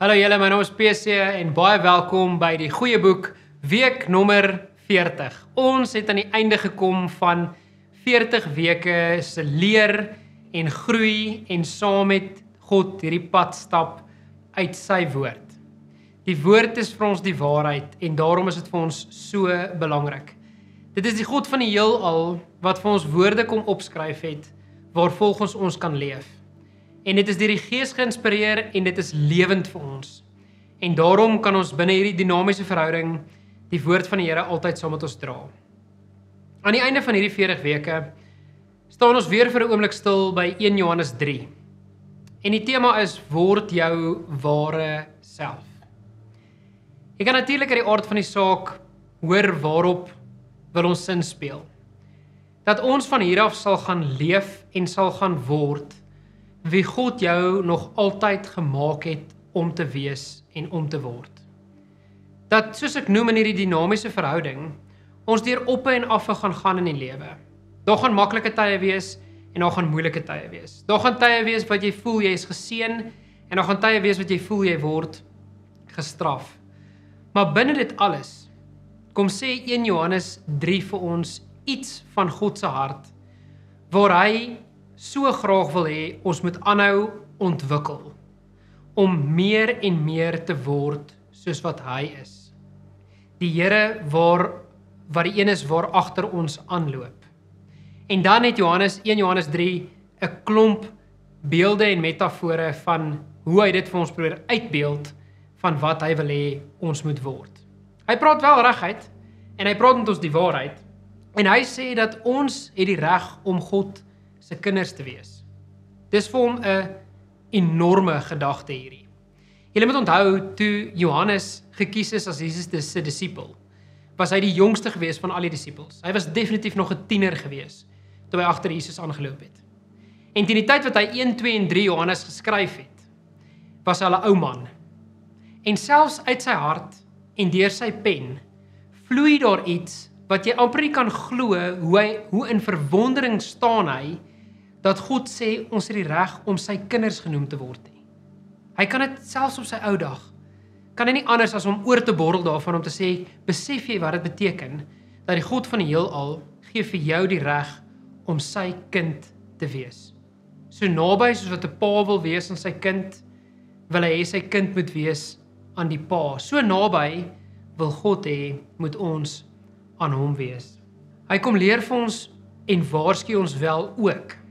Hallo julle, my naam is PC en baie welkom by die Goeie Boek, week nommer 40. Ons het aan die einde gekom van 40 weke se leer en groei en saam met God hierdie pad stap uit sy woord. Die woord is vir ons die waarheid en daarom is dit vir ons so belangrik. Dit is die God van die heelal wat vir ons woorde kom opskryf het, waarvolgens ons kan leef. En dit is deur die Gees geïnspireer en dit is lewend vir ons. En daarom kan ons binne hierdie dinamiese verhouding die woord van die Here altyd saam met ons dra. Aan die einde van hierdie 40 weke staan ons weer vir 'n oomblik stil by 1 Johannes 3. En die tema is word jou ware self. Jy kan natuurlik uit die aard van die saak hoor waarop wil ons sin speel. Dat ons van hier af sal gaan leef en sal gaan word wie God jou nog altyd gemaak het om te wees en om te word. Dat, soos ek noem in hierdie dinamiese verhouding, ons deur oppe en affe gaan in die lewe. Daar gaan maklike tye wees en daar gaan moeilike tye wees. Daar gaan tye wees wat jy voel jy is geseën en daar gaan tye wees wat jy voel jy word gestraf. Maar binne dit alles, kom sê 1 Johannes 3 vir ons iets van God se hart, waar hy so graag wil hê, ons moet aanhou ontwikkel, om meer en meer te word soos wat hy is. Die Here wat die een is waar agter ons aanloop. En dan het 1 Johannes 3 'n klomp beelde en metafore van hoe hy dit vir ons probeer uitbeeld van wat hy wil hê ons moet word. Hy praat wel reguit en hy praat met ons die waarheid en hy sê dat ons het die reg om God se kinders te wees. Dis vir hom 'n enorme gedagte hierdie. Julle moet onthou, toe Johannes gekies is as Jesus se disipel, was hy die jongste gewees van al die disipels. Hy was definitief nog 'n tiener gewees, toe hy agter Jesus aangeloop het. En teen die tyd wat hy 1, 2 en 3 Johannes geskryf het, was hy al 'n ou man. En selfs uit sy hart en deur sy pen, vloei daar iets, wat jy amper nie kan glo, hoe in verwondering staan hy, dat God sê, ons het die reg om sy kinders genoem te word nie. Hy kan dit selfs op sy ou dag, kan hy nie anders as om oor te borrel daarvan om te sê, besef jy wat dit beteken, dat die God van die heelal gee vir jou die reg om sy kind te wees. So naby soos wat 'n pa wil wees aan sy kind, wil hy hê sy kind moet wees aan die pa. So naby wil God hê, moet ons aan hom wees. Hy kom leer vir ons en waarsku ons wel ook,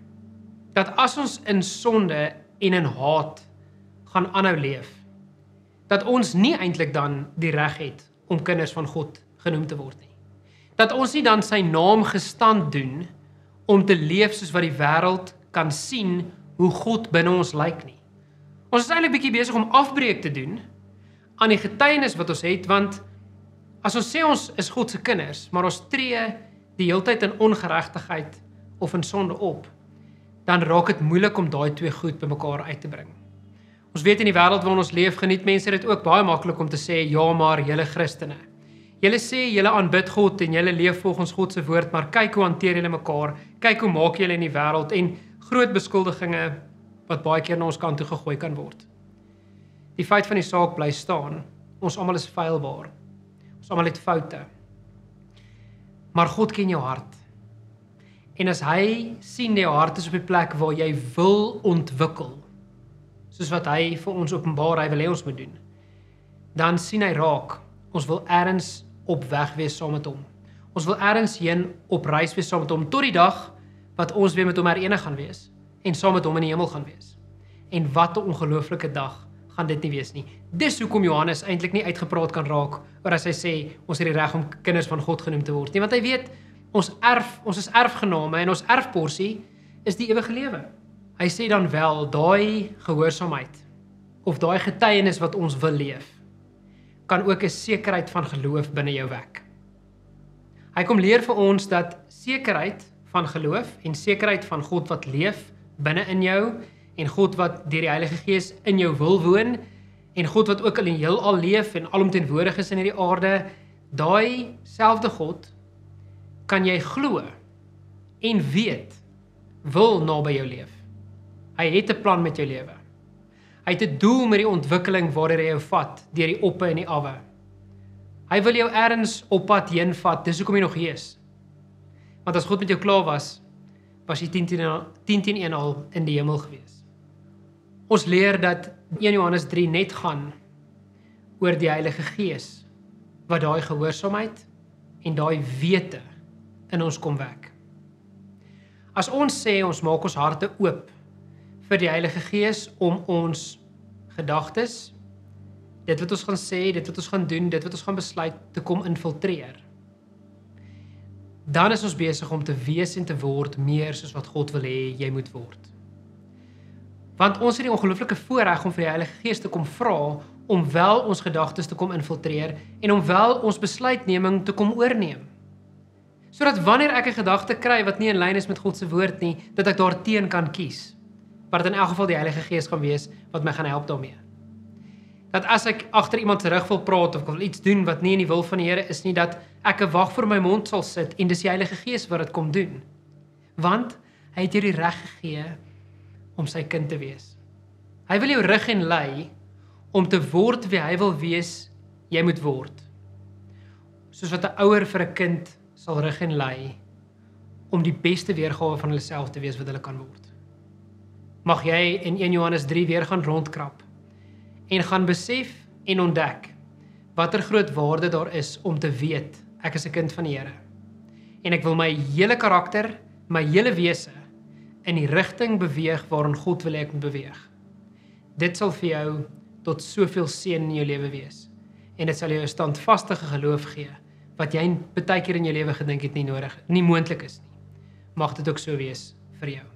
dat as ons in sonde en in haat gaan aanhou leef, dat ons nie eintlik dan die reg het om kinders van God genoem te word nie. Dat ons nie dan sy naam gestand doen om te leef soos wat die wêreld kan sien hoe God binne ons lyk nie. Ons is eintlik bietjie besig om afbreek te doen aan die getuienis wat ons het, want as ons sê ons is God se kinders, maar ons tree die heeltyd in ongeregtigheid of in sonde op, dan raak dit moeilik om daai twee goed bymekaar uit te bring. Ons weet in die wêreld waarin ons leef, geniet mense dit ook baie maklik om te sê, ja maar julle Christene. Julle sê julle aanbid God en julle leef volgens God se woord, maar kyk hoe hanteer julle mekaar, kyk hoe maak julle in die wêreld en groot beskuldigings wat baie keer na ons kant toe gegooi kan word. Die feit van die saak bly staan, ons almal is feilbaar. Ons almal het foute. Maar God ken jou hart. En as hy sien jou hart is op die plek waar jy wil ontwikkel, soos wat hy vir ons openbaar, hy wil hê ons moet doen, dan sien hy raak, ons wil ergens op weg wees saam met hom. Ons wil ergens heen op reis wees saam met hom, tot die dag wat ons weer met hom herenig gaan wees, en saam met hom in die hemel gaan wees. En wat 'n ongelooflike dag gaan dit nie wees nie. Dis hoekom Johannes eintlik nie uitgepraat kan raak, oor as hy sê, ons het die reg om kinders van God genoem te word nie, want hy weet, ons is erfgename en ons erfporsie is die ewige lewe. Hy sê dan wel, daai gehoorsaamheid, of daai getuienis wat ons wil leef, kan ook 'n sekerheid van geloof binne jou wek. Hy kom leer vir ons dat sekerheid van geloof en sekerheid van God wat leef binne in jou, en God wat deur die Heilige Gees in jou wil woon, en God wat ook al in heelal leef en alomteenwoordig is in hierdie aarde, daai selfde God kan jy glo en weet wil naby jou leef. Hy het 'n plan met jou lewe. Hy het 'n doel met die ontwikkeling waardeur hy jou vat, deur die oppe en die awe. Hy wil jou ergens op pad heen vat, dis hoekom jy nog hier is. Want as God met jou klaar was jy 10-10-1 al in die hemel gewees. Ons leer dat 1 Johannes 3 net gaan oor die Heilige Gees, wat daai gehoorsaamheid en daai wete in ons kom wek. As ons sê ons maak ons harte oop vir die Heilige Gees om ons gedagtes, dit wat ons gaan sê, dit wat ons gaan doen, dit wat ons gaan besluit, te kom infiltreer, dan is ons besig om te wees en te word meer soos wat God wil hê jy moet word. Want ons het die ongelooflike voorreg om vir die Heilige Gees te kom vra om wel ons gedagtes te kom infiltreer en om wel ons besluitneming te kom oorneem. Sodat wanneer ek 'n gedagte kry wat nie in lyn is met God se woord nie, dat ek daarteen kan kies. Maar dit in elk geval die Heilige Gees gaan wees wat my gaan help daarmee. Dat as ek agter iemand terug wil praat of ek wil iets doen wat nie in die wil van die Here is nie, dat ek 'n wag voor my mond sal sit en dis die Heilige Gees wat dit kom doen. Want hy het jou die reg gegee om sy kind te wees. Hy wil jou rig en lei om te word wie hy wil wees jy moet word. Soos wat 'n ouer vir 'n kind sal rig en lei om die beste weergawe van hulle self te wees wat hulle kan word. Mag jy in 1 Johannes 3 weer gaan rondkrap en gaan besef en ontdek watter groot waarde daar is om te weet ek is 'n kind van die Here. En ek wil my hele karakter, my hele wese in die rigting beweeg waarin God wil hê ek moet beweeg. Dit sal vir jou tot soveel seën in jou lewe wees. En dit sal jou 'n standvastige geloof gee wat jy baie keer in jou lewe gedink het nie moontlik is nie. Mag dit ook so wees vir jou.